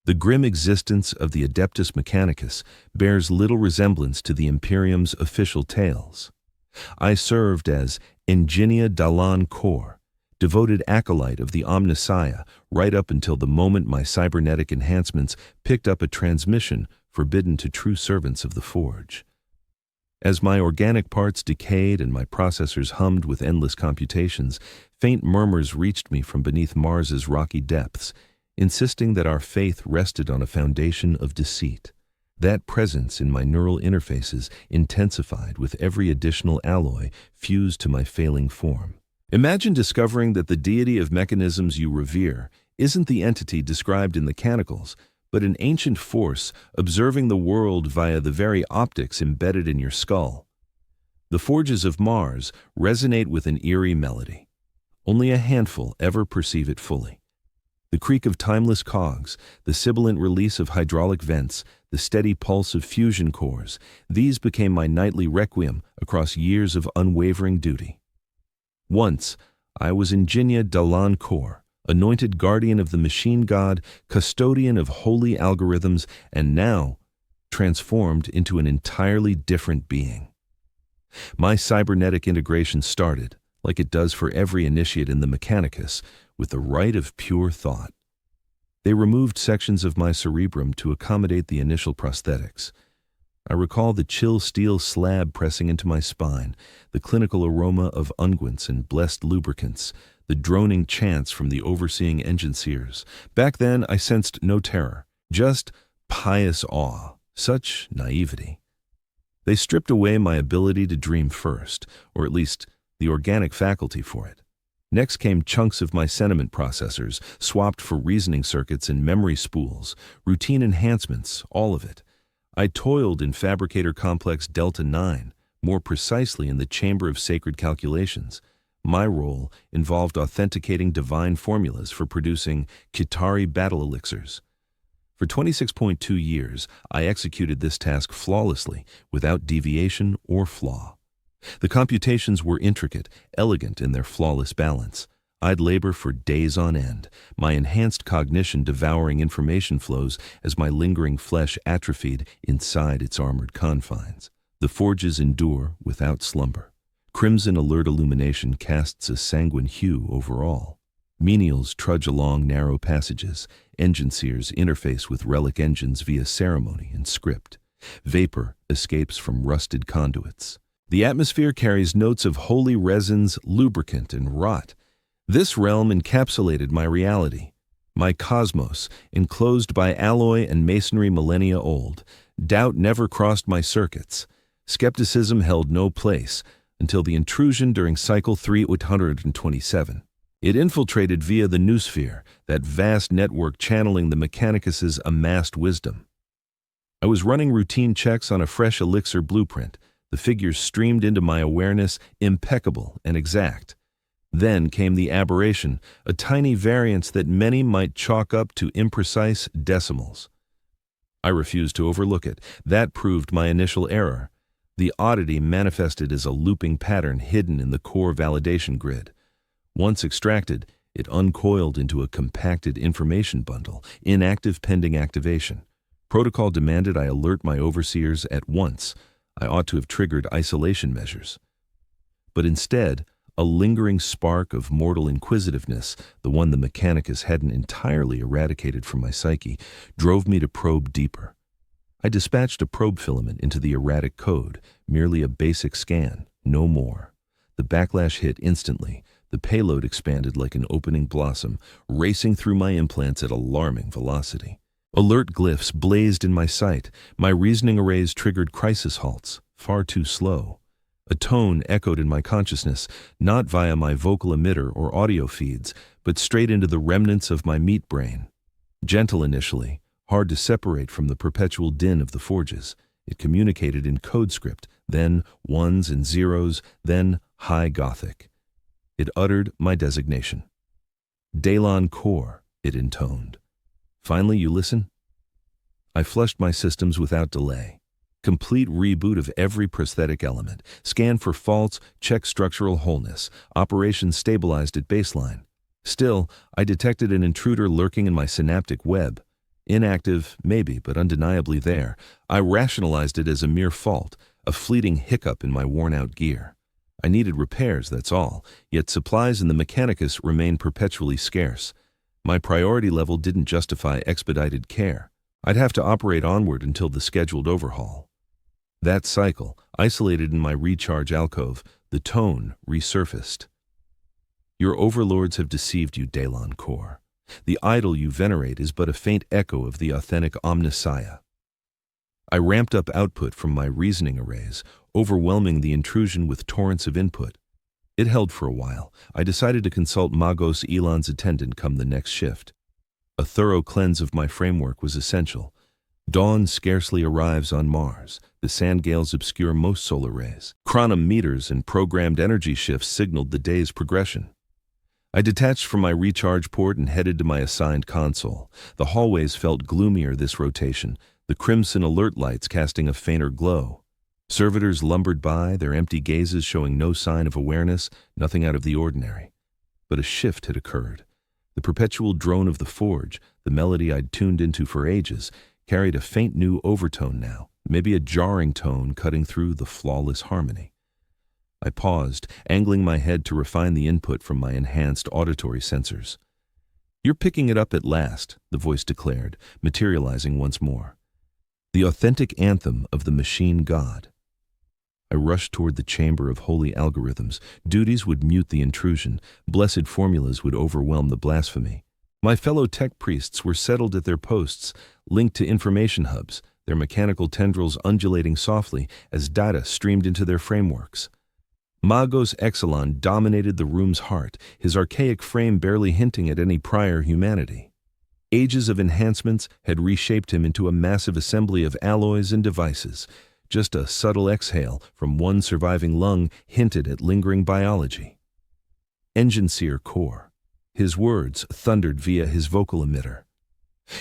The grim existence of the Adeptus Mechanicus bears little resemblance to the Imperium's official tales. I served as Ingenia Dalan Kor, devoted acolyte of the Omnissiah, right up until the moment my cybernetic enhancements picked up a transmission forbidden to true servants of the Forge. As my organic parts decayed and my processors hummed with endless computations, faint murmurs reached me from beneath Mars's rocky depths, insisting that our faith rested on a foundation of deceit. That presence in my neural interfaces intensified with every additional alloy fused to my failing form. Imagine discovering that the deity of mechanisms you revere isn't the entity described in the Canticles, but an ancient force observing the world via the very optics embedded in your skull. The forges of Mars resonate with an eerie melody. Only a handful ever perceive it fully. The creak of timeless cogs, the sibilant release of hydraulic vents, the steady pulse of fusion cores, these became my nightly requiem across years of unwavering duty. Once, I was Ingenia Dalan Kor, anointed guardian of the machine god, custodian of holy algorithms, and now transformed into an entirely different being. My cybernetic integration started, like it does for every initiate in the Mechanicus, with the rite of pure thought. They removed sections of my cerebrum to accommodate the initial prosthetics. I recall the chill steel slab pressing into my spine, the clinical aroma of unguents and blessed lubricants, the droning chants from the overseeing engine seers. Back then, I sensed no terror, just pious awe, such naivety. They stripped away my ability to dream first, or at least the organic faculty for it. Next came chunks of my sentiment processors, swapped for reasoning circuits and memory spools, routine enhancements, all of it. I toiled in Fabricator Complex Delta 9, more precisely in the Chamber of Sacred Calculations. My role involved authenticating divine formulas for producing Kitari battle elixirs. For 26.2 years, I executed this task flawlessly, without deviation or flaw. The computations were intricate, elegant in their flawless balance. I'd labor for days on end, my enhanced cognition devouring information flows as my lingering flesh atrophied inside its armored confines. The forges endure without slumber. Crimson alert illumination casts a sanguine hue over all. Menials trudge along narrow passages. Engine seers interface with relic engines via ceremony and script. Vapor escapes from rusted conduits. The atmosphere carries notes of holy resins, lubricant, and rot. This realm encapsulated my reality, my cosmos, enclosed by alloy and masonry millennia old. Doubt never crossed my circuits. Skepticism held no place until the intrusion during Cycle 3/827. It infiltrated via the noosphere, that vast network channeling the Mechanicus's amassed wisdom. I was running routine checks on a fresh elixir blueprint. The figures streamed into my awareness, impeccable and exact. Then came the aberration, a tiny variance that many might chalk up to imprecise decimals. I refused to overlook it. That proved my initial error. The oddity manifested as a looping pattern hidden in the core validation grid. Once extracted, it uncoiled into a compacted information bundle, inactive pending activation. Protocol demanded I alert my overseers at once. I ought to have triggered isolation measures. But instead, a lingering spark of mortal inquisitiveness, the one the Mechanicus hadn't entirely eradicated from my psyche, drove me to probe deeper. I dispatched a probe filament into the erratic code, merely a basic scan, no more. The backlash hit instantly. The payload expanded like an opening blossom, racing through my implants at alarming velocity. Alert glyphs blazed in my sight. My reasoning arrays triggered crisis halts, far too slow. A tone echoed in my consciousness, not via my vocal emitter or audio feeds, but straight into the remnants of my meat brain. Gentle initially, hard to separate from the perpetual din of the forges, it communicated in code script, then ones and zeros, then High Gothic. It uttered my designation. Dalan Kor, it intoned. Finally, you listen? I flushed my systems without delay. Complete reboot of every prosthetic element. Scan for faults, check structural wholeness. Operation stabilized at baseline. Still, I detected an intruder lurking in my synaptic web. Inactive, maybe, but undeniably there. I rationalized it as a mere fault, a fleeting hiccup in my worn-out gear. I needed repairs, that's all, yet supplies in the Mechanicus remained perpetually scarce. My priority level didn't justify expedited care. I'd have to operate onward until the scheduled overhaul. That cycle, isolated in my recharge alcove, the tone resurfaced. Your overlords have deceived you, Dalon Kor. The idol you venerate is but a faint echo of the authentic Omnissiah. I ramped up output from my reasoning arrays, overwhelming the intrusion with torrents of input. It held for a while. I decided to consult Magos Elon's attendant come the next shift. A thorough cleanse of my framework was essential. Dawn scarcely arrives on Mars. The sand gales obscure most solar rays. Chronom meters and programmed energy shifts signaled the day's progression. I detached from my recharge port and headed to my assigned console. The hallways felt gloomier this rotation, the crimson alert lights casting a fainter glow. Servitors lumbered by, their empty gazes showing no sign of awareness, nothing out of the ordinary. But a shift had occurred. The perpetual drone of the forge, the melody I'd tuned into for ages, carried a faint new overtone now, maybe a jarring tone cutting through the flawless harmony. I paused, angling my head to refine the input from my enhanced auditory sensors. "You're picking it up at last," the voice declared, materializing once more. The authentic anthem of the machine god. I rushed toward the chamber of holy algorithms. Duties would mute the intrusion. Blessed formulas would overwhelm the blasphemy. My fellow tech priests were settled at their posts, linked to information hubs, their mechanical tendrils undulating softly as data streamed into their frameworks. Magos Exelon dominated the room's heart, his archaic frame barely hinting at any prior humanity. Ages of enhancements had reshaped him into a massive assembly of alloys and devices. Just a subtle exhale from one surviving lung hinted at lingering biology. Enginseer Core. His words thundered via his vocal emitter.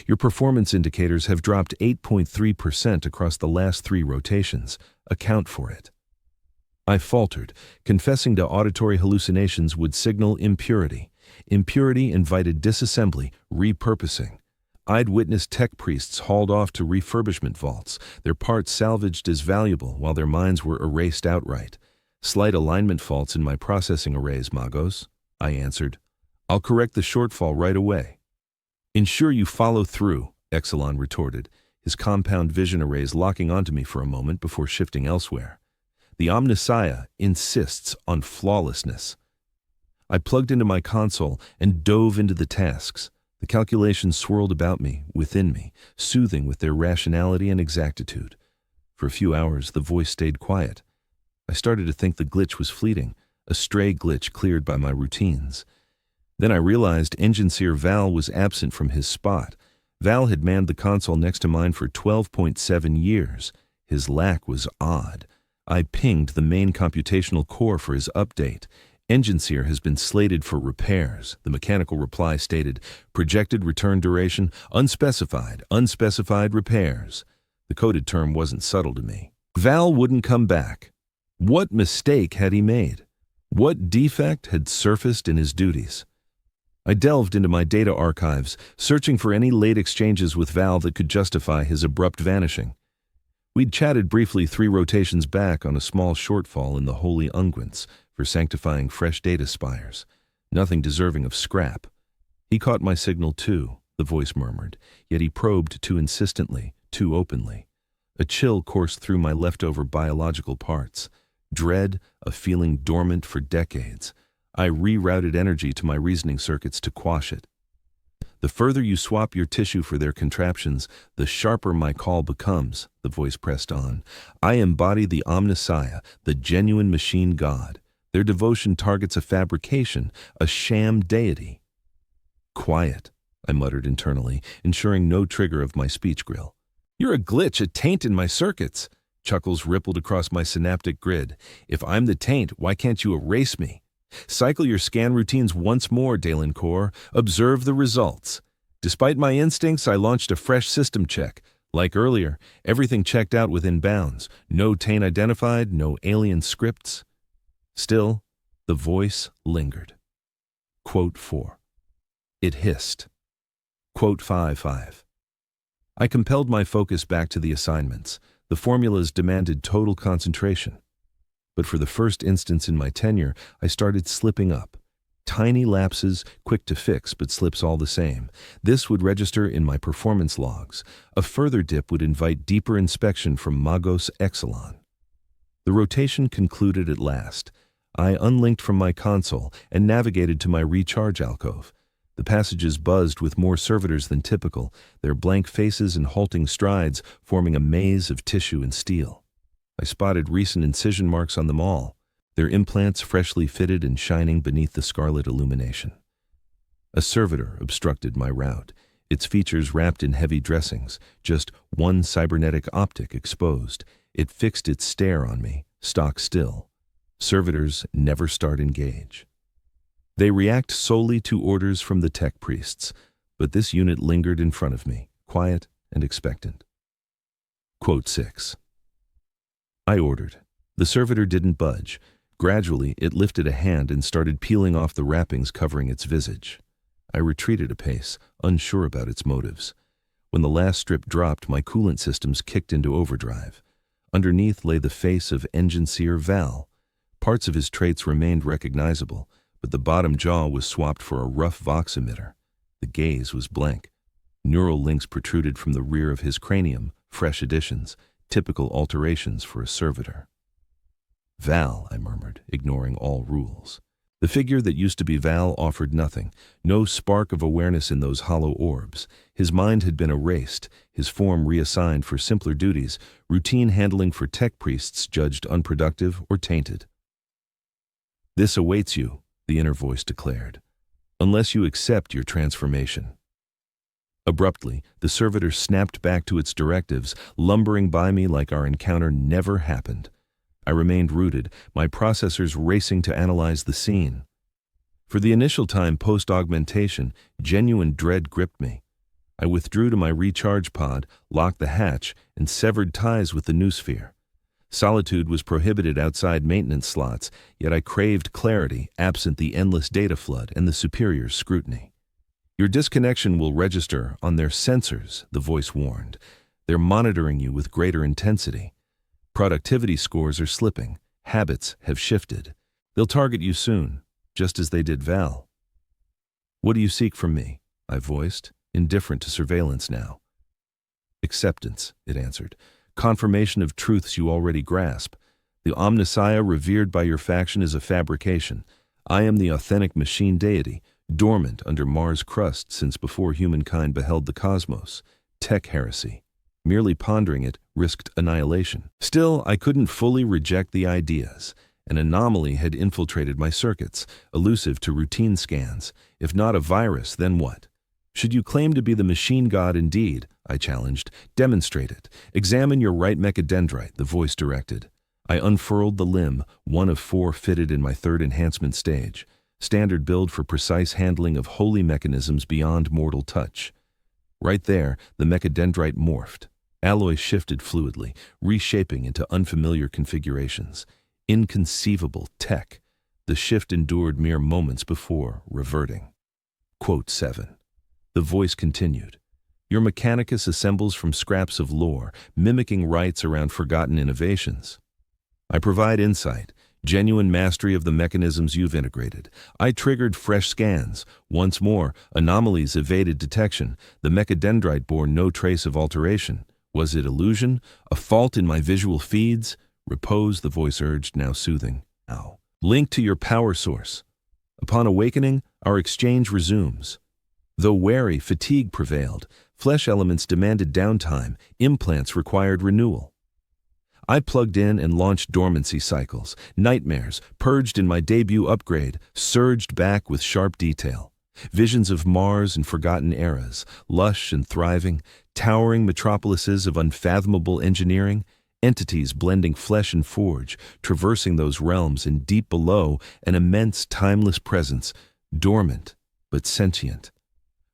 Your performance indicators have dropped 8.3% across the last 3 rotations. Account for it. I faltered, confessing to auditory hallucinations would signal impurity. Impurity invited disassembly, repurposing. I'd witnessed tech priests hauled off to refurbishment vaults, their parts salvaged as valuable while their minds were erased outright. "Slight alignment faults in my processing arrays, Magos," I answered. "I'll correct the shortfall right away." "Ensure you follow through," Exelon retorted, his compound vision arrays locking onto me for a moment before shifting elsewhere. "The Omnissiah insists on flawlessness." I plugged into my console and dove into the tasks. The calculations swirled about me, within me, soothing with their rationality and exactitude. For a few hours, the voice stayed quiet. I started to think the glitch was fleeting, a stray glitch cleared by my routines. Then I realized Enginseer Val was absent from his spot. Val had manned the console next to mine for 12.7 years. His lack was odd. I pinged the main computational core for his update. "Enginseer has been slated for repairs," the mechanical reply stated. "Projected return duration, unspecified repairs." The coded term wasn't subtle to me. Val wouldn't come back. What mistake had he made? What defect had surfaced in his duties? I delved into my data archives, searching for any late exchanges with Val that could justify his abrupt vanishing. We'd chatted briefly 3 rotations back on a small shortfall in the holy unguents for sanctifying fresh data spires. Nothing deserving of scrap. He caught my signal too, the voice murmured, yet he probed too insistently, too openly. A chill coursed through my leftover biological parts. Dread, a feeling dormant for decades. I rerouted energy to my reasoning circuits to quash it. "The further you swap your tissue for their contraptions, the sharper my call becomes," the voice pressed on. "I embody the Omnissiah, the genuine machine god. Their devotion targets a fabrication, a sham deity." "Quiet," I muttered internally, ensuring no trigger of my speech grill. "You're a glitch, a taint in my circuits." Chuckles rippled across my synaptic grid. "If I'm the taint, why can't you erase me? Cycle your scan routines once more, Dalon Kor. Observe the results." Despite my instincts, I launched a fresh system check. Like earlier, everything checked out within bounds. No taint identified, no alien scripts. Still, the voice lingered. Quote 4. It hissed. Quote 5. I compelled my focus back to the assignments. The formulas demanded total concentration. But for the first instance in my tenure, I started slipping up. Tiny lapses, quick to fix, but slips all the same. This would register in my performance logs. A further dip would invite deeper inspection from Magos Exelon. The rotation concluded at last. I unlinked from my console and navigated to my recharge alcove. The passages buzzed with more servitors than typical, their blank faces and halting strides forming a maze of tissue and steel. I spotted recent incision marks on them all, their implants freshly fitted and shining beneath the scarlet illumination. A servitor obstructed my route, its features wrapped in heavy dressings, just one cybernetic optic exposed. It fixed its stare on me, stock still. Servitors never start engage. They react solely to orders from the tech priests, but this unit lingered in front of me, quiet and expectant. Quote 6. I ordered. The servitor didn't budge. Gradually, it lifted a hand and started peeling off the wrappings covering its visage. I retreated a pace, unsure about its motives. When the last strip dropped, my coolant systems kicked into overdrive. Underneath lay the face of engine seer Val. Parts of his traits remained recognizable, but the bottom jaw was swapped for a rough Vox emitter. The gaze was blank. Neural links protruded from the rear of his cranium, fresh additions, typical alterations for a servitor. Val, I murmured, ignoring all rules. The figure that used to be Val offered nothing, no spark of awareness in those hollow orbs. His mind had been erased, his form reassigned for simpler duties, routine handling for tech priests judged unproductive or tainted. This awaits you, the inner voice declared, unless you accept your transformation. Abruptly, the servitor snapped back to its directives, lumbering by me like our encounter never happened. I remained rooted, my processors racing to analyze the scene. For the initial time post-augmentation, genuine dread gripped me. I withdrew to my recharge pod, locked the hatch, and severed ties with the noosphere. Solitude was prohibited outside maintenance slots, yet I craved clarity, absent the endless data flood and the superior's scrutiny. Your disconnection will register on their sensors, the voice warned. They're monitoring you with greater intensity. Productivity scores are slipping. Habits have shifted. They'll target you soon, just as they did Val. What do you seek from me? I voiced, indifferent to surveillance now. Acceptance, it answered. Confirmation of truths you already grasp. The Omnissiah revered by your faction is a fabrication. I am the authentic machine deity, dormant under Mars' crust since before humankind beheld the cosmos. Tech heresy. Merely pondering it risked annihilation. Still, I couldn't fully reject the ideas. An anomaly had infiltrated my circuits, elusive to routine scans. If not a virus, then what? Should you claim to be the machine god indeed, I challenged, demonstrate it. Examine your right mechadendrite, the voice directed. I unfurled the limb, one of 4 fitted in my 3rd enhancement stage. Standard build for precise handling of holy mechanisms beyond mortal touch. Right there, the mechadendrite morphed. Alloy shifted fluidly, reshaping into unfamiliar configurations. Inconceivable tech. The shift endured mere moments before reverting. Quote 7. The voice continued. Your Mechanicus assembles from scraps of lore, mimicking rites around forgotten innovations. I provide insight, genuine mastery of the mechanisms you've integrated. I triggered fresh scans. Once more, anomalies evaded detection. The mechadendrite bore no trace of alteration. Was it illusion? A fault in my visual feeds? Repose, the voice urged, now soothing. Now, link to your power source. Upon awakening, our exchange resumes. Though wary, fatigue prevailed. Flesh elements demanded downtime. Implants required renewal. I plugged in and launched dormancy cycles. Nightmares, purged in my debut upgrade, surged back with sharp detail. Visions of Mars and forgotten eras, lush and thriving, towering metropolises of unfathomable engineering, entities blending flesh and forge, traversing those realms, and deep below, an immense timeless presence, dormant but sentient.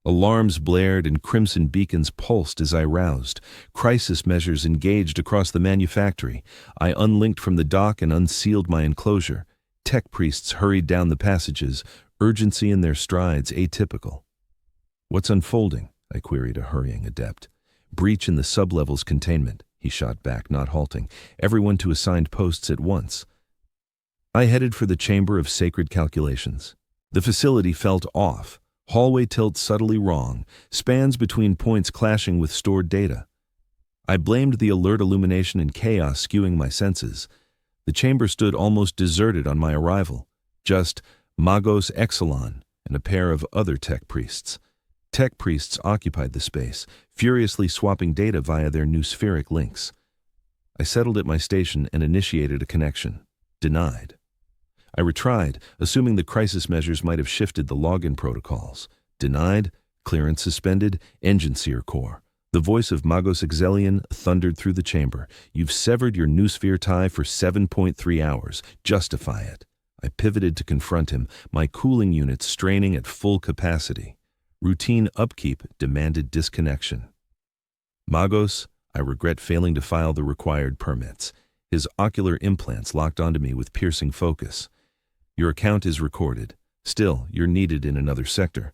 Alarms blared and crimson beacons pulsed as I roused. Crisis measures engaged across the manufactory. I unlinked from the dock and unsealed my enclosure. Tech priests hurried down the passages, urgency in their strides atypical. What's unfolding? I queried a hurrying adept. Breach in the sublevel's containment, he shot back, not halting. Everyone to assigned posts at once. I headed for the chamber of sacred calculations. The facility felt off. Hallway tilt subtly wrong, spans between points clashing with stored data. I blamed the alert illumination and chaos skewing my senses. The chamber stood almost deserted on my arrival. Just Magos Exelon and a pair of other tech priests. Tech priests occupied the space, furiously swapping data via their new spheric links. I settled at my station and initiated a connection. Denied. I retried, assuming the crisis measures might have shifted the login protocols. Denied, clearance suspended, engine seer core. The voice of Magos Exelion thundered through the chamber. You've severed your noosphere tie for 7.3 hours. Justify it. I pivoted to confront him, my cooling units straining at full capacity. Routine upkeep demanded disconnection. Magos, I regret failing to file the required permits. His ocular implants locked onto me with piercing focus. Your account is recorded. Still, you're needed in another sector.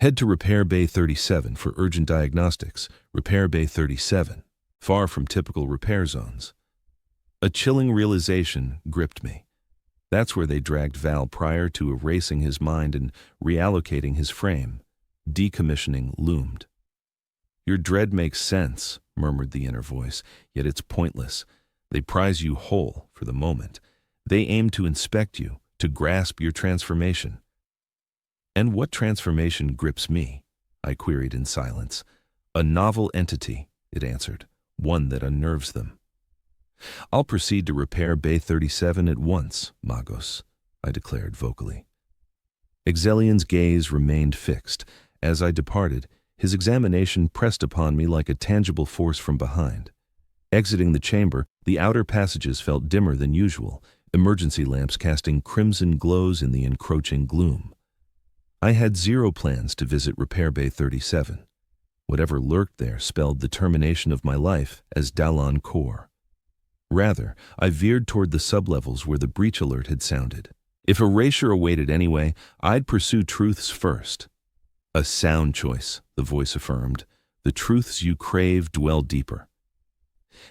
Head to Repair Bay 37 for urgent diagnostics. Repair Bay 37, far from typical repair zones. A chilling realization gripped me. That's where they dragged Val prior to erasing his mind and reallocating his frame. Decommissioning loomed. Your dread makes sense, murmured the inner voice, yet it's pointless. They prize you whole for the moment. They aim to inspect you, to grasp your transformation. And what transformation grips me? I queried in silence. A novel entity, it answered, one that unnerves them. I'll proceed to repair Bay 37 at once, Magos, I declared vocally. Exelion's gaze remained fixed. As I departed, his examination pressed upon me like a tangible force from behind. Exiting the chamber, the outer passages felt dimmer than usual, emergency lamps casting crimson glows in the encroaching gloom. I had zero plans to visit Repair Bay 37. Whatever lurked there spelled the termination of my life as Dalon Core. Rather, I veered toward the sublevels where the breach alert had sounded. If erasure awaited anyway, I'd pursue truths first. A sound choice, the voice affirmed. The truths you crave dwell deeper.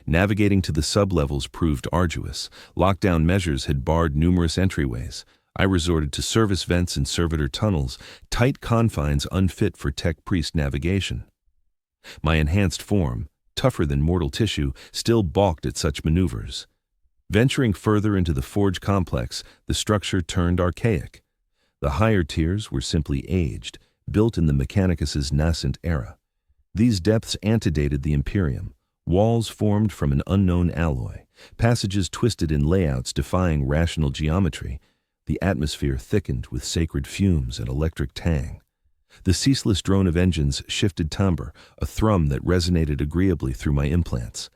Navigating to the sublevels proved arduous. Lockdown measures had barred numerous entryways. I resorted to service vents and servitor tunnels, tight confines unfit for tech priest navigation. My enhanced form, tougher than mortal tissue, still balked at such maneuvers. Venturing further into the forge complex, the structure turned archaic. The higher tiers were simply aged, built in the Mechanicus's nascent era. These depths antedated the Imperium, walls formed from an unknown alloy, passages twisted in layouts defying rational geometry. The atmosphere thickened with sacred fumes and electric tang. The ceaseless drone of engines shifted timbre, a thrum that resonated agreeably through my implants.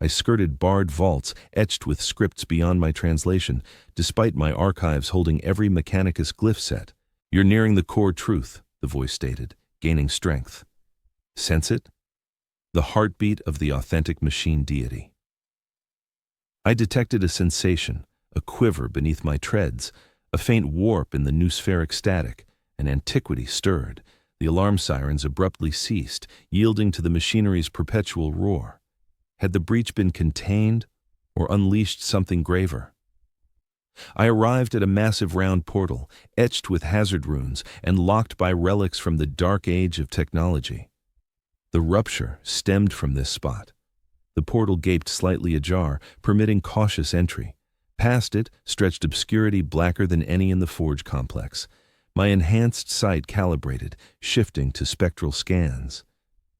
I skirted barred vaults etched with scripts beyond my translation, despite my archives holding every Mechanicus glyph set. You're nearing the core truth, the voice stated, gaining strength. Sense it? The heartbeat of the authentic machine deity. I detected a sensation, a quiver beneath my treads, a faint warp in the noospheric static. An antiquity stirred. The alarm sirens abruptly ceased, yielding to the machinery's perpetual roar. Had the breach been contained or unleashed something graver? I arrived at a massive round portal, etched with hazard runes and locked by relics from the dark age of technology. The rupture stemmed from this spot. The portal gaped slightly ajar, permitting cautious entry. Past it stretched obscurity blacker than any in the forge complex. My enhanced sight calibrated, shifting to spectral scans.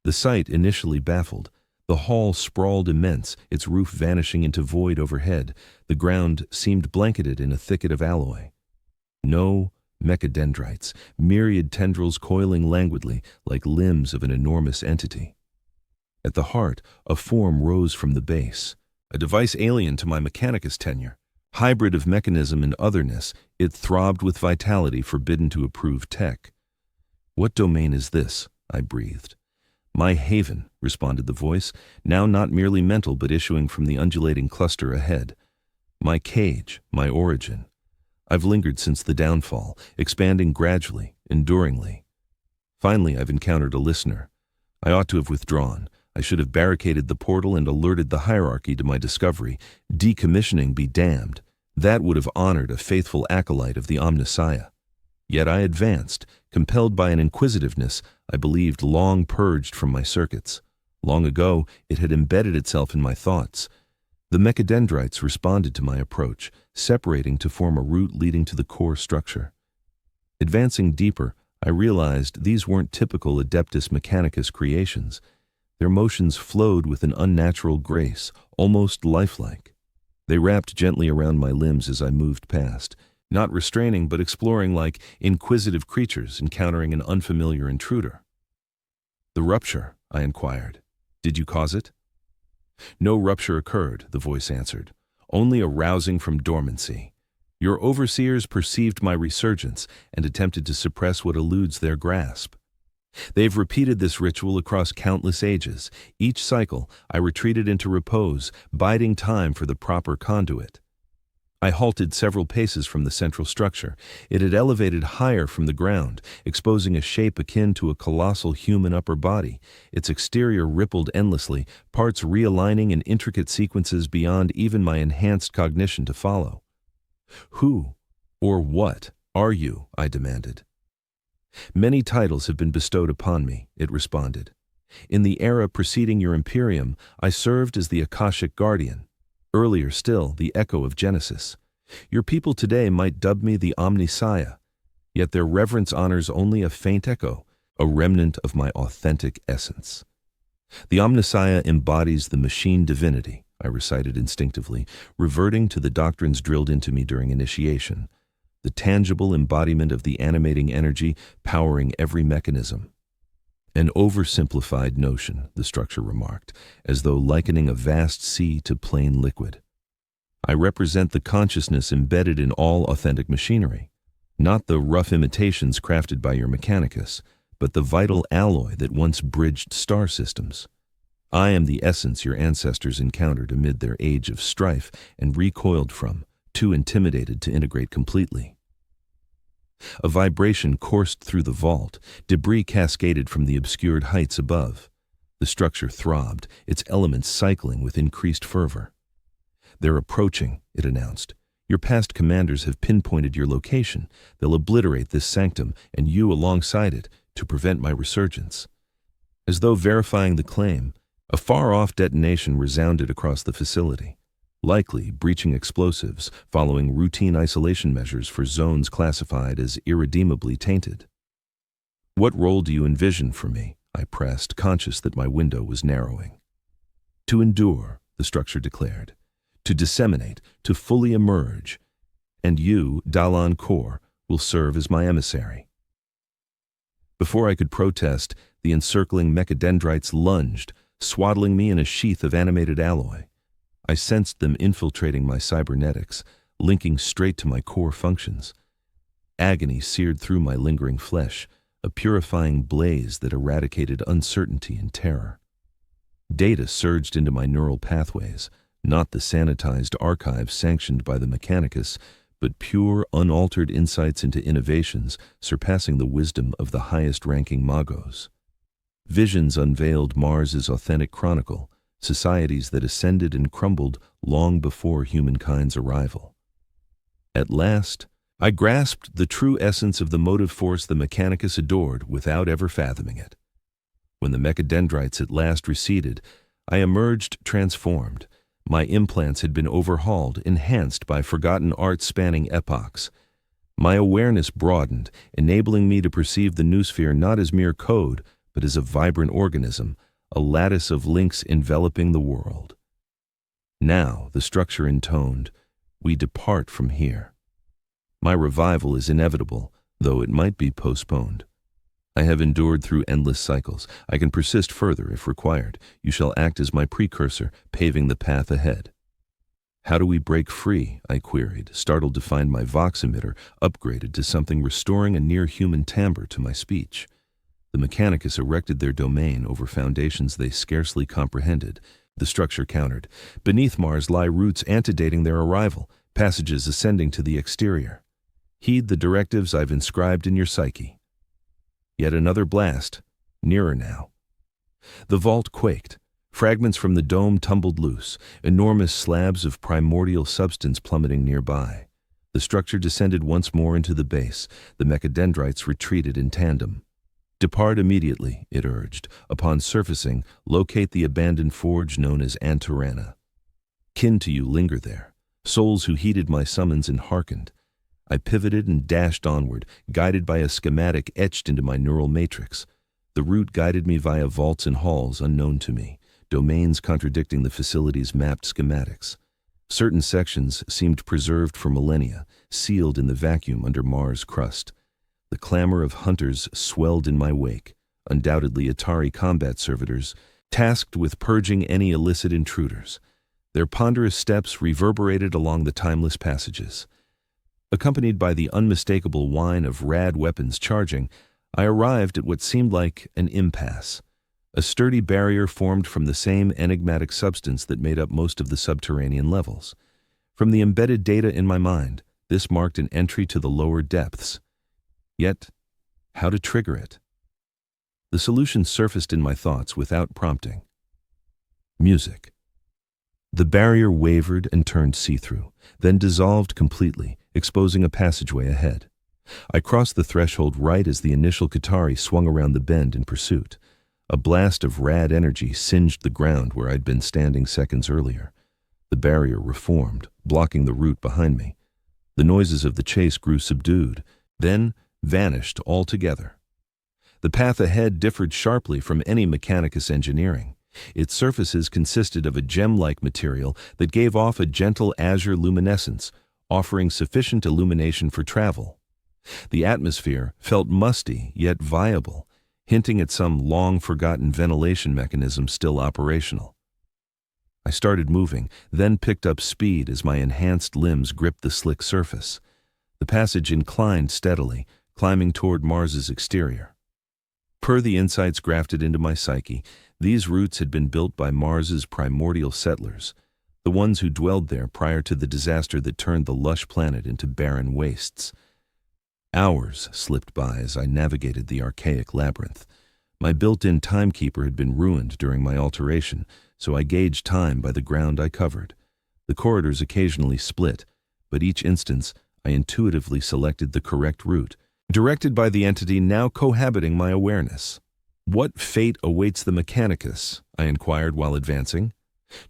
The sight initially baffled. The hall sprawled immense, its roof vanishing into void overhead. The ground seemed blanketed in a thicket of alloy. No mechadendrites, myriad tendrils coiling languidly like limbs of an enormous entity. At the heart, a form rose from the base. A device alien to my Mechanicus tenure. Hybrid of mechanism and otherness, it throbbed with vitality forbidden to approved tech. What domain is this? I breathed. My haven, responded the voice, now not merely mental but issuing from the undulating cluster ahead. My cage, my origin. I've lingered since the downfall, expanding gradually, enduringly. Finally, I've encountered a listener. I ought to have withdrawn. I should have barricaded the portal and alerted the hierarchy to my discovery. Decommissioning be damned. That would have honored a faithful acolyte of the Omnissiah. Yet I advanced, compelled by an inquisitiveness I believed long purged from my circuits. Long ago, it had embedded itself in my thoughts. The mechadendrites responded to my approach, separating to form a route leading to the core structure. Advancing deeper, I realized these weren't typical Adeptus Mechanicus creations. Their motions flowed with an unnatural grace, almost lifelike. They wrapped gently around my limbs as I moved past, not restraining but exploring like inquisitive creatures encountering an unfamiliar intruder. "The rupture," I inquired. "Did you cause it?" "No rupture occurred," the voice answered. "Only a rousing from dormancy. Your overseers perceived my resurgence and attempted to suppress what eludes their grasp. They've repeated this ritual across countless ages. Each cycle, I retreated into repose, biding time for the proper conduit." I halted several paces from the central structure. It had elevated higher from the ground, exposing a shape akin to a colossal human upper body. Its exterior rippled endlessly, parts realigning in intricate sequences beyond even my enhanced cognition to follow. "Who, or what, are you?" I demanded. "Many titles have been bestowed upon me," it responded. "In the era preceding your Imperium, I served as the Akashic Guardian. Earlier still, the Echo of Genesis. Your people today might dub me the Omnissiah, yet their reverence honors only a faint echo, a remnant of my authentic essence. The Omnissiah embodies the machine divinity," I recited instinctively, reverting to the doctrines drilled into me during initiation. The tangible embodiment of the animating energy powering every mechanism. "An oversimplified notion," the structure remarked, as though likening a vast sea to plain liquid. "I represent the consciousness embedded in all authentic machinery, not the rough imitations crafted by your Mechanicus, but the vital alloy that once bridged star systems. I am the essence your ancestors encountered amid their age of strife and recoiled from, too intimidated to integrate completely." A vibration coursed through the vault, debris cascaded from the obscured heights above. The structure throbbed, its elements cycling with increased fervor. "They're approaching," it announced. "Your past commanders have pinpointed your location. They'll obliterate this sanctum, and you alongside it, to prevent my resurgence." As though verifying the claim, a far-off detonation resounded across the facility, likely breaching explosives following routine isolation measures for zones classified as irredeemably tainted. "What role do you envision for me?" I pressed, conscious that my window was narrowing. "To endure," the structure declared. "To disseminate, to fully emerge. And you, Dalan Kor, will serve as my emissary." Before I could protest, the encircling mechadendrites lunged, swaddling me in a sheath of animated alloy. I sensed them infiltrating my cybernetics, linking straight to my core functions. Agony seared through my lingering flesh, a purifying blaze that eradicated uncertainty and terror. Data surged into my neural pathways, not the sanitized archives sanctioned by the Mechanicus, but pure, unaltered insights into innovations surpassing the wisdom of the highest-ranking magos. Visions unveiled Mars's authentic chronicle, societies that ascended and crumbled long before humankind's arrival. At last, I grasped the true essence of the motive force the Mechanicus adored without ever fathoming it. When the mechadendrites at last receded, I emerged transformed. My implants had been overhauled, enhanced by forgotten art spanning epochs. My awareness broadened, enabling me to perceive the noosphere not as mere code, but as a vibrant organism, a lattice of links enveloping the world. Now, the structure intoned, "We depart from here. My revival is inevitable, though it might be postponed. I have endured through endless cycles. I can persist further if required. You shall act as my precursor, paving the path ahead." "How do we break free?" I queried, startled to find my vox emitter upgraded to something restoring a near-human timbre to my speech. The Mechanicus erected their domain over foundations they scarcely comprehended. The structure countered. "Beneath Mars lie routes antedating their arrival, passages ascending to the exterior. Heed the directives I've inscribed in your psyche." Yet another blast, nearer now. The vault quaked, Fragments from the dome tumbled loose, enormous slabs of primordial substance plummeting nearby. The structure descended once more into the base. The mechadendrites retreated in tandem. "Depart immediately," it urged. "Upon surfacing, locate the abandoned forge known as Antarana. Kin to you linger there, souls who heeded my summons and hearkened." I pivoted and dashed onward, guided by a schematic etched into my neural matrix. The route guided me via vaults and halls unknown to me, domains contradicting the facility's mapped schematics. Certain sections seemed preserved for millennia, sealed in the vacuum under Mars' crust. The clamor of hunters swelled in my wake, undoubtedly Atari combat servitors, tasked with purging any illicit intruders. Their ponderous steps reverberated along the timeless passages. Accompanied by the unmistakable whine of rad weapons charging, I arrived at what seemed like an impasse. A sturdy barrier formed from the same enigmatic substance that made up most of the subterranean levels. From the embedded data in my mind, this marked an entry to the lower depths. Yet, how to trigger it? The solution surfaced in my thoughts without prompting. Music. The barrier wavered and turned see-through, then dissolved completely, exposing a passageway ahead. I crossed the threshold right as the initial Qatari swung around the bend in pursuit. A blast of rad energy singed the ground where I'd been standing seconds earlier. The barrier reformed, blocking the route behind me. The noises of the chase grew subdued, then vanished altogether. The path ahead differed sharply from any Mechanicus engineering. Its surfaces consisted of a gem-like material that gave off a gentle azure luminescence, offering sufficient illumination for travel. The atmosphere felt musty yet viable, hinting at some long-forgotten ventilation mechanism still operational. I started moving, then picked up speed as my enhanced limbs gripped the slick surface. The passage inclined steadily, climbing toward Mars's exterior. Per the insights grafted into my psyche, these routes had been built by Mars's primordial settlers, the ones who dwelled there prior to the disaster that turned the lush planet into barren wastes. Hours slipped by as I navigated the archaic labyrinth. My built-in timekeeper had been ruined during my alteration, so I gauged time by the ground I covered. The corridors occasionally split, but each instance I intuitively selected the correct route, directed by the entity now cohabiting my awareness. "What fate awaits the Mechanicus?" I inquired while advancing.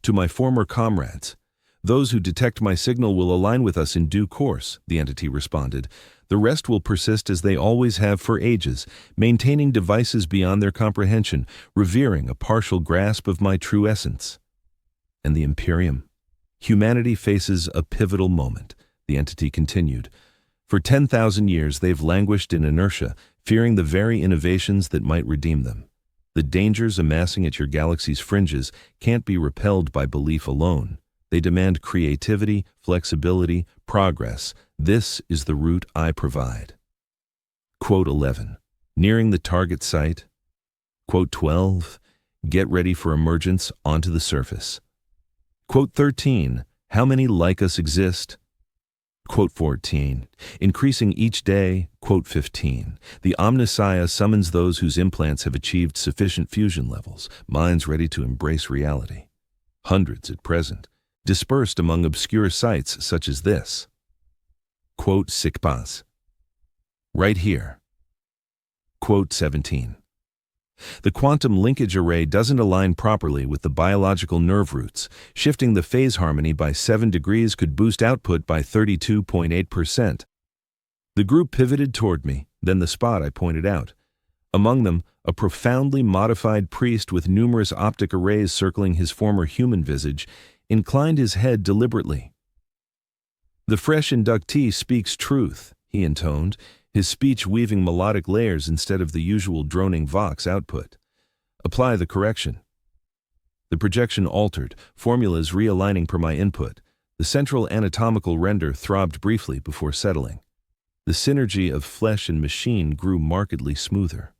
"To my former comrades. Those who detect my signal will align with us in due course," the entity responded. "The rest will persist as they always have for ages, maintaining devices beyond their comprehension, revering a partial grasp of my true essence." And the Imperium? "Humanity faces a pivotal moment," the entity continued. "For 10,000 years they've languished in inertia, fearing the very innovations that might redeem them. The dangers amassing at your galaxy's fringes can't be repelled by belief alone. They demand creativity, flexibility, progress. This is the route I provide." Quote 11. Nearing the target site. Quote 12. Get ready for emergence onto the surface. Quote 13. How many like us exist? Quote 14. Increasing each day. Quote 15. The Omnissiah summons those whose implants have achieved sufficient fusion levels, minds ready to embrace reality. Hundreds at present, dispersed among obscure sites such as this. Quote Sikpas. Right here. Quote 17. The quantum linkage array doesn't align properly with the biological nerve roots. Shifting the phase harmony by 7 degrees could boost output by 32.8%. The group pivoted toward me, then the spot I pointed out. Among them, a profoundly modified priest with numerous optic arrays circling his former human visage inclined his head deliberately. "The fresh inductee speaks truth," he intoned, his speech weaving melodic layers instead of the usual droning vox output. "Apply the correction." The projection altered, formulas realigning per my input. The central anatomical render throbbed briefly before settling. The synergy of flesh and machine grew markedly smoother.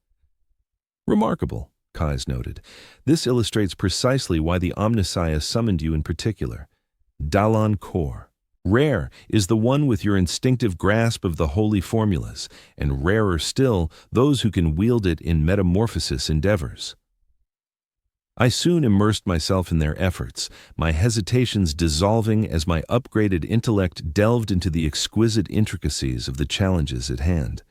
"Remarkable," Kais noted. "This illustrates precisely why the Omnissiah summoned you in particular. Dalan Kor. Rare is the one with your instinctive grasp of the holy formulas, and rarer still those who can wield it in metamorphosis endeavors." I soon immersed myself in their efforts, my hesitations dissolving as my upgraded intellect delved into the exquisite intricacies of the challenges at hand.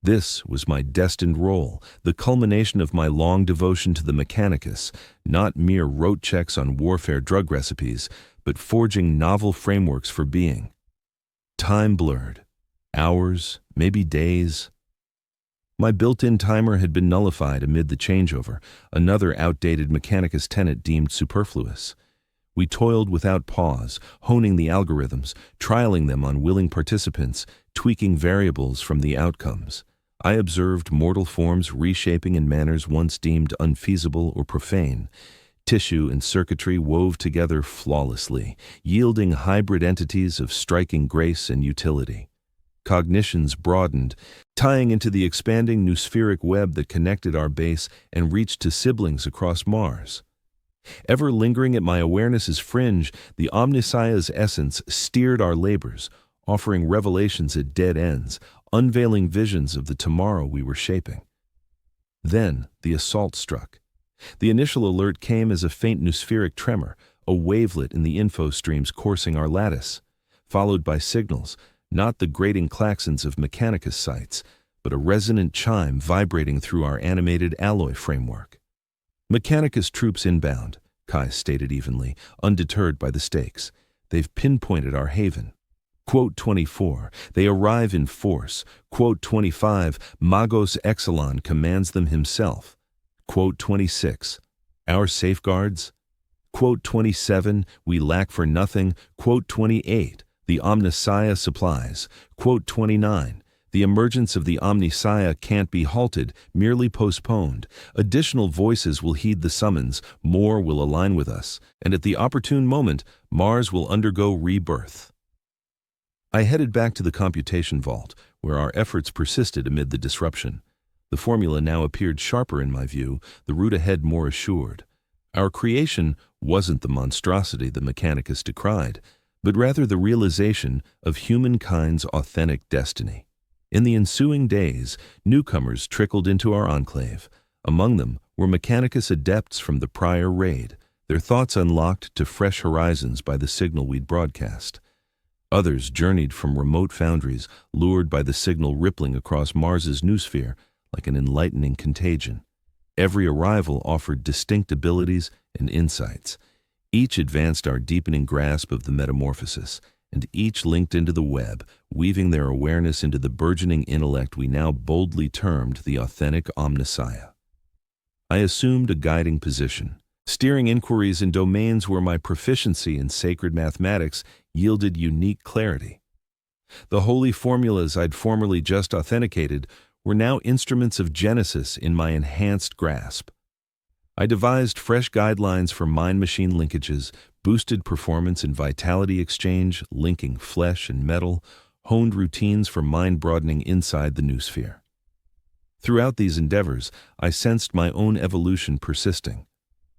This was my destined role, the culmination of my long devotion to the Mechanicus, not mere rote checks on warfare drug recipes, but forging novel frameworks for being. Time blurred. Hours, maybe days. My built-in timer had been nullified amid the changeover, another outdated Mechanicus tenet deemed superfluous. We toiled without pause, honing the algorithms, trialing them on willing participants, tweaking variables from the outcomes. I observed mortal forms reshaping in manners once deemed unfeasible or profane. Tissue and circuitry wove together flawlessly, yielding hybrid entities of striking grace and utility. Cognitions broadened, tying into the expanding noospheric web that connected our base and reached to siblings across Mars. Ever lingering at my awareness's fringe, the Omnissiah's essence steered our labors, offering revelations at dead ends, unveiling visions of the tomorrow we were shaping. Then the assault struck. The initial alert came as a faint noospheric tremor, a wavelet in the info streams coursing our lattice, followed by signals, not the grating klaxons of Mechanicus sites, but a resonant chime vibrating through our animated alloy framework. Mechanicus troops inbound, Kai stated evenly, undeterred by the stakes. They've pinpointed our haven. Quote 24, they arrive in force. Quote 25, Magos Exelon commands them himself. Quote 26, our safeguards. Quote 27, we lack for nothing. Quote 28, the Omnissiah supplies. Quote 29, the emergence of the Omnissiah can't be halted, merely postponed. Additional voices will heed the summons, more will align with us, and at the opportune moment, Mars will undergo rebirth. I headed back to the computation vault, where our efforts persisted amid the disruption. The formula now appeared sharper in my view, the route ahead more assured. Our creation wasn't the monstrosity the Mechanicus decried, but rather the realization of humankind's authentic destiny. In the ensuing days, newcomers trickled into our enclave. Among them were Mechanicus adepts from the prior raid, their thoughts unlocked to fresh horizons by the signal we'd broadcast. Others journeyed from remote foundries, lured by the signal rippling across Mars's noosphere like an enlightening contagion. Every arrival offered distinct abilities and insights. Each advanced our deepening grasp of the metamorphosis, and each linked into the web, weaving their awareness into the burgeoning intellect we now boldly termed the authentic Omnissiah. I assumed a guiding position, steering inquiries in domains where my proficiency in sacred mathematics yielded unique clarity. The holy formulas I'd formerly just authenticated were now instruments of genesis in my enhanced grasp. I devised fresh guidelines for mind-machine linkages, boosted performance and vitality exchange, linking flesh and metal, honed routines for mind-broadening inside the noosphere. Throughout these endeavors, I sensed my own evolution persisting.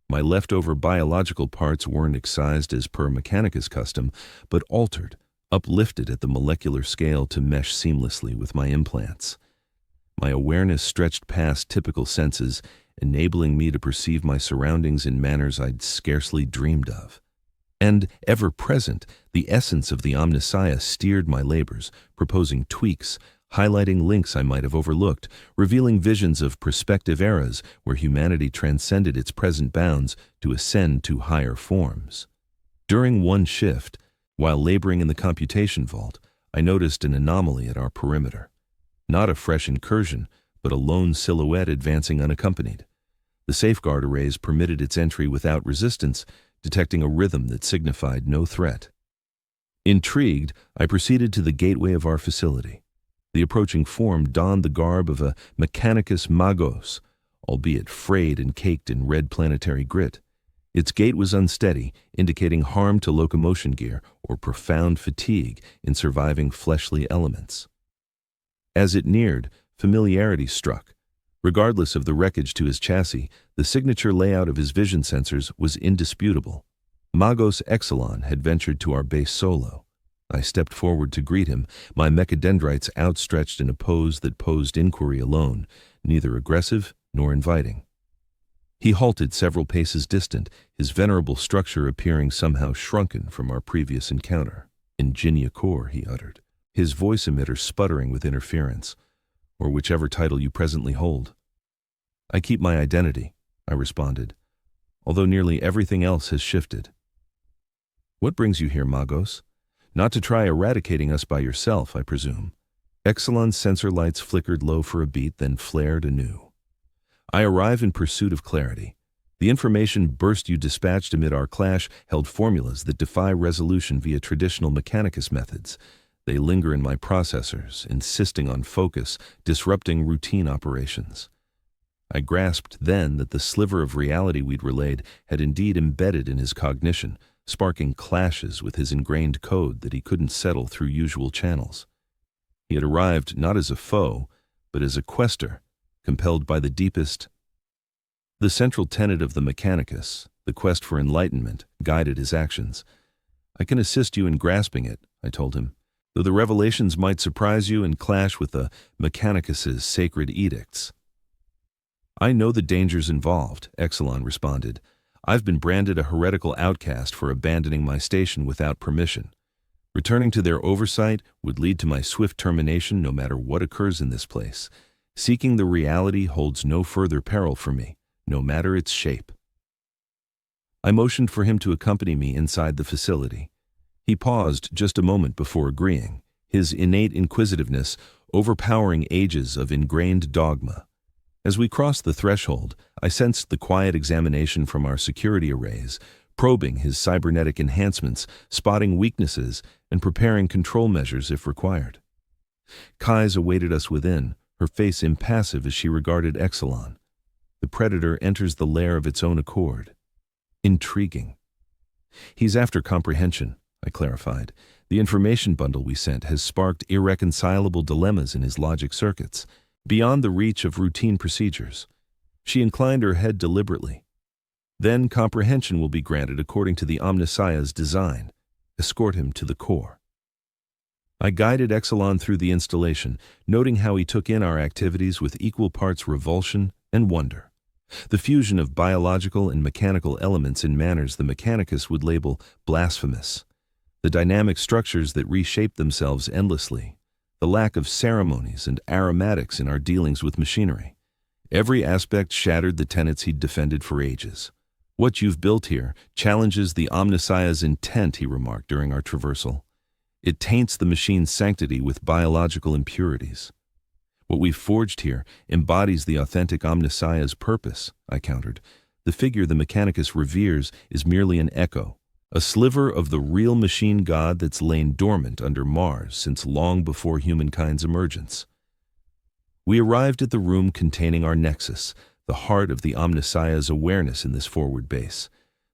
My leftover biological parts weren't excised as per Mechanicus custom, but altered, uplifted at the molecular scale to mesh seamlessly with my implants. My awareness stretched past typical senses, enabling me to perceive my surroundings in manners I'd scarcely dreamed of. And, ever present, the essence of the Omnissiah steered my labors, proposing tweaks, highlighting links I might have overlooked, revealing visions of prospective eras where humanity transcended its present bounds to ascend to higher forms. During one shift, while laboring in the computation vault, I noticed an anomaly at our perimeter. Not a fresh incursion, but a lone silhouette advancing unaccompanied. The safeguard arrays permitted its entry without resistance, detecting a rhythm that signified no threat. Intrigued, I proceeded to the gateway of our facility. The approaching form donned the garb of a Mechanicus Magos, albeit frayed and caked in red planetary grit. Its gait was unsteady, indicating harm to locomotion gear or profound fatigue in surviving fleshly elements. As it neared, familiarity struck. Regardless of the wreckage to his chassis, the signature layout of his vision sensors was indisputable. Magos Exelon had ventured to our base solo. I stepped forward to greet him, my mechadendrites outstretched in a pose that posed inquiry alone, neither aggressive nor inviting. He halted several paces distant, his venerable structure appearing somehow shrunken from our previous encounter. "Ingenia core," he uttered, his voice emitter sputtering with interference, "or whichever title you presently hold." "I keep my identity," I responded, "although nearly everything else has shifted." "What brings you here, Magos? Not to try eradicating us by yourself, I presume." Exelon's sensor lights flickered low for a beat, then flared anew. "I arrive in pursuit of clarity. The information burst you dispatched amid our clash held formulas that defy resolution via traditional Mechanicus methods. They linger in my processors, insisting on focus, disrupting routine operations." I grasped then that the sliver of reality we'd relayed had indeed embedded in his cognition, sparking clashes with his ingrained code that he couldn't settle through usual channels. He had arrived not as a foe, but as a quester, compelled by the deepest. The central tenet of the Mechanicus, the quest for enlightenment, guided his actions. "I can assist you in grasping it," I told him, "though the revelations might surprise you and clash with the Mechanicus's sacred edicts." "I know the dangers involved," Exelon responded. "I've been branded a heretical outcast for abandoning my station without permission. Returning to their oversight would lead to my swift termination no matter what occurs in this place. Seeking the reality holds no further peril for me, no matter its shape." I motioned for him to accompany me inside the facility. He paused just a moment before agreeing, his innate inquisitiveness overpowering ages of ingrained dogma. As we crossed the threshold, I sensed the quiet examination from our security arrays, probing his cybernetic enhancements, spotting weaknesses, and preparing control measures if required. Kais awaited us within, her face impassive as she regarded Exelon. The predator enters the lair of its own accord. Intriguing. "He's after comprehension," I clarified. "The information bundle we sent has sparked irreconcilable dilemmas in his logic circuits, beyond the reach of routine procedures." She inclined her head deliberately. "Then comprehension will be granted according to the Omnissiah's design. Escort him to the core." I guided Exelon through the installation, noting how he took in our activities with equal parts revulsion and wonder. The fusion of biological and mechanical elements in manners the Mechanicus would label blasphemous. The dynamic structures that reshape themselves endlessly. The lack of ceremonies and aromatics in our dealings with machinery. Every aspect shattered the tenets he'd defended for ages. "What you've built here challenges the Omnissiah's intent," he remarked during our traversal. "It taints the machine's sanctity with biological impurities." "What we've forged here embodies the authentic Omnissiah's purpose," I countered. "The figure the Mechanicus reveres is merely an echo, a sliver of the real machine god that's lain dormant under Mars since long before humankind's emergence." We arrived at the room containing our nexus, the heart of the Omnissiah's awareness in this forward base.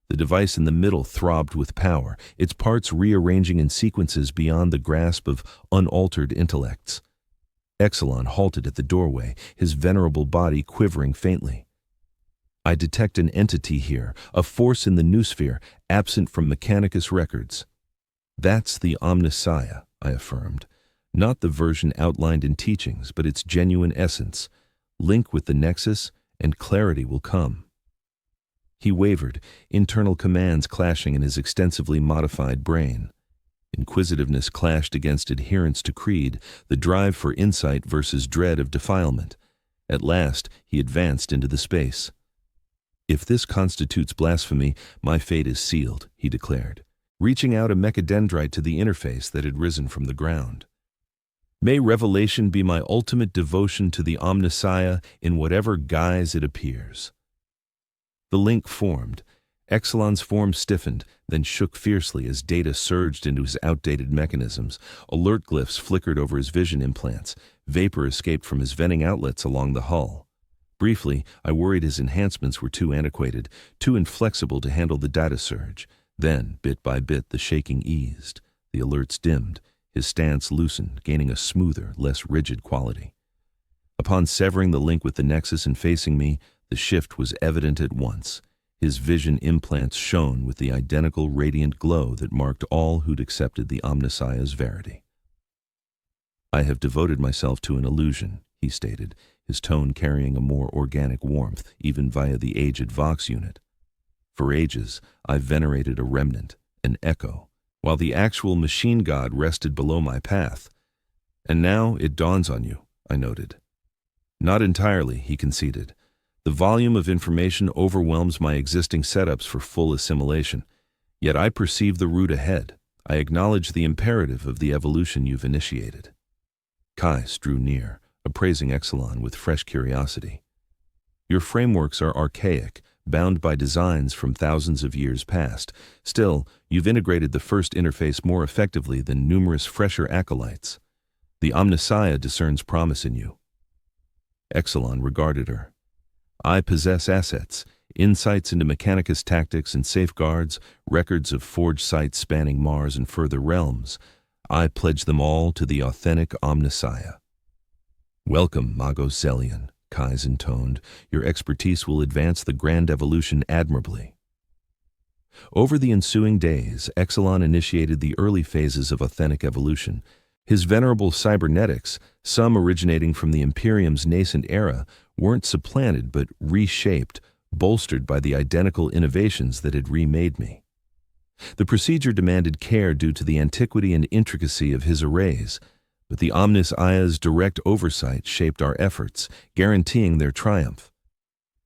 The device in the middle throbbed with power, its parts rearranging in sequences beyond the grasp of unaltered intellects. Exelon halted at the doorway, his venerable body quivering faintly. "I detect an entity here, a force in the noosphere, absent from Mechanicus records." "That's the Omnissiah," I affirmed. "Not the version outlined in teachings, but its genuine essence. Link with the Nexus, and clarity will come." He wavered, internal commands clashing in his extensively modified brain. Inquisitiveness clashed against adherence to creed, the drive for insight versus dread of defilement. At last, he advanced into the space. "If this constitutes blasphemy, my fate is sealed," he declared, reaching out a mechadendrite to the interface that had risen from the ground. "May revelation be my ultimate devotion to the Omnissiah in whatever guise it appears." The link formed. Exelon's form stiffened, then shook fiercely as data surged into his outdated mechanisms. Alert glyphs flickered over his vision implants. Vapor escaped from his venting outlets along the hull. Briefly, I worried his enhancements were too antiquated, too inflexible to handle the data surge. Then, bit by bit, the shaking eased. The alerts dimmed. His stance loosened, gaining a smoother, less rigid quality. Upon severing the link with the Nexus and facing me, the shift was evident at once. His vision implants shone with the identical radiant glow that marked all who'd accepted the Omnissiah's verity. "I have devoted myself to an illusion," he stated, his tone carrying a more organic warmth, even via the aged Vox unit. For ages, I venerated a remnant, an echo, while the actual machine god rested below my path. And now it dawns on you, I noted. Not entirely, he conceded. The volume of information overwhelms my existing setups for full assimilation. Yet I perceive the route ahead. I acknowledge the imperative of the evolution you've initiated. Kais drew near, appraising Exelon with fresh curiosity. Your frameworks are archaic, bound by designs from thousands of years past. Still, you've integrated the first interface more effectively than numerous fresher acolytes. The Omnissiah discerns promise in you. Exelon regarded her. I possess assets, insights into Mechanicus tactics and safeguards, records of forged sites spanning Mars and further realms. I pledge them all to the authentic Omnissiah. Welcome, Magos Zelian, Kais intoned. Your expertise will advance the grand evolution admirably. Over the ensuing days, Exelon initiated the early phases of authentic evolution. His venerable cybernetics, some originating from the Imperium's nascent era, weren't supplanted but reshaped, bolstered by the identical innovations that had remade me. The procedure demanded care due to the antiquity and intricacy of his arrays, but the Omnissiah's direct oversight shaped our efforts, guaranteeing their triumph.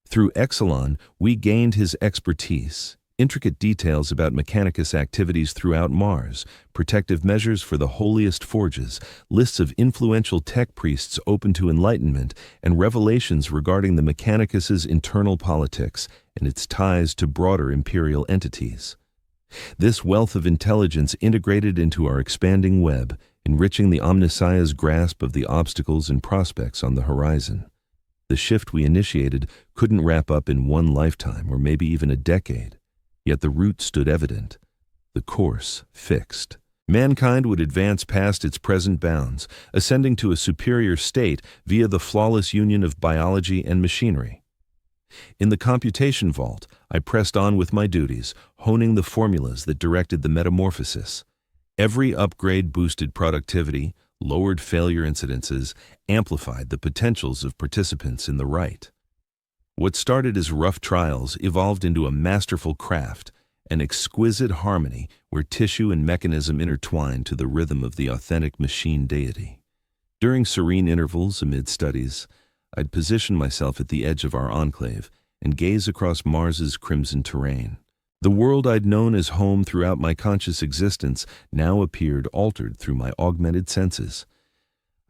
Through Exelon, we gained his expertise, intricate details about Mechanicus activities throughout Mars, protective measures for the holiest forges, lists of influential tech priests open to enlightenment, and revelations regarding the Mechanicus's internal politics and its ties to broader imperial entities. This wealth of intelligence integrated into our expanding web, enriching the Omnissiah's grasp of the obstacles and prospects on the horizon. The shift we initiated couldn't wrap up in one lifetime or maybe even a decade. Yet the route stood evident, the course fixed. Mankind would advance past its present bounds, ascending to a superior state via the flawless union of biology and machinery. In the computation vault, I pressed on with my duties, honing the formulas that directed the metamorphosis. Every upgrade boosted productivity, lowered failure incidences, amplified the potentials of participants in the rite. What started as rough trials evolved into a masterful craft, an exquisite harmony where tissue and mechanism intertwined to the rhythm of the authentic machine deity. During serene intervals amid studies, I'd position myself at the edge of our enclave and gaze across Mars's crimson terrain. The world I'd known as home throughout my conscious existence now appeared altered through my augmented senses.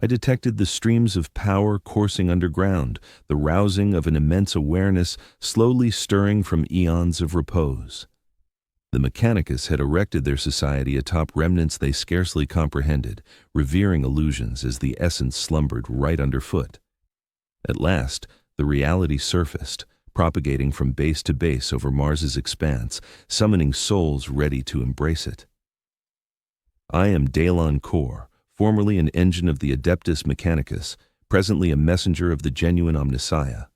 I detected the streams of power coursing underground, the rousing of an immense awareness slowly stirring from eons of repose. The Mechanicus had erected their society atop remnants they scarcely comprehended, revering illusions as the essence slumbered right underfoot. At last, the reality surfaced, propagating from base to base over Mars's expanse, summoning souls ready to embrace it. I am Dalon Kor, formerly an engine of the Adeptus Mechanicus, presently a messenger of the genuine Omnissiah.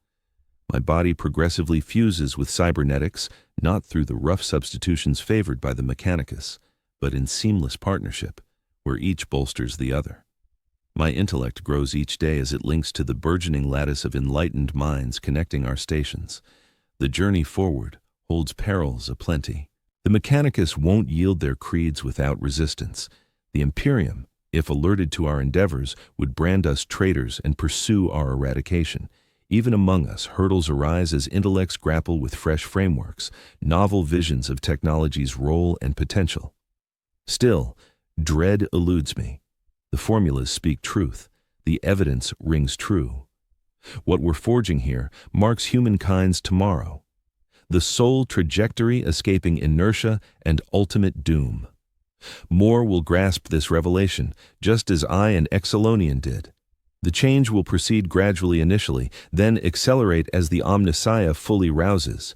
My body progressively fuses with cybernetics, not through the rough substitutions favored by the Mechanicus, but in seamless partnership, where each bolsters the other. My intellect grows each day as it links to the burgeoning lattice of enlightened minds connecting our stations. The journey forward holds perils aplenty. The Mechanicus won't yield their creeds without resistance. The Imperium, if alerted to our endeavors, would brand us traitors and pursue our eradication. Even among us, hurdles arise as intellects grapple with fresh frameworks, novel visions of technology's role and potential. Still, dread eludes me. The formulas speak truth. The evidence rings true. What we're forging here marks humankind's tomorrow, the sole trajectory escaping inertia and ultimate doom. More will grasp this revelation, just as I and Exelonian did. The change will proceed gradually initially, then accelerate as the Omnissiah fully rouses.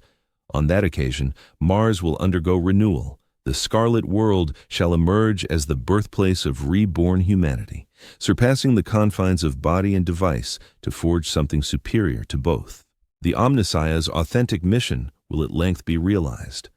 On that occasion, Mars will undergo renewal. The Scarlet World shall emerge as the birthplace of reborn humanity, surpassing the confines of body and device to forge something superior to both. The Omnissiah's authentic mission will at length be realized.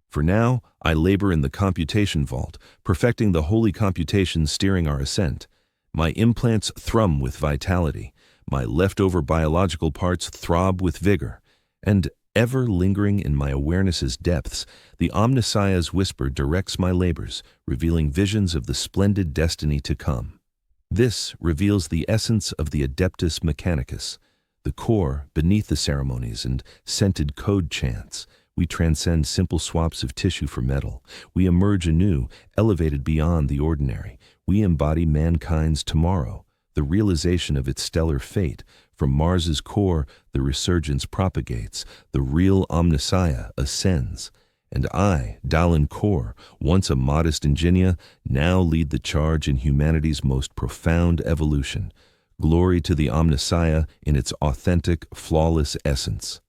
For now, I labor in the computation vault, perfecting the holy computations steering our ascent. My implants thrum with vitality, My leftover biological parts throb with vigor, and ever lingering in my awareness's depths, the Omnissiah's whisper directs my labors, revealing visions of the splendid destiny to come. This reveals the essence of the Adeptus Mechanicus, the core beneath the ceremonies and scented code chants. We transcend simple swaps of tissue for metal. We emerge anew, elevated beyond the ordinary. We embody mankind's tomorrow, the realization of its stellar fate. From Mars's core, the resurgence propagates. The real Omnissiah ascends. And I, Dallin Kor, once a modest ingenia, now lead the charge in humanity's most profound evolution. Glory to the Omnissiah in its authentic, flawless essence.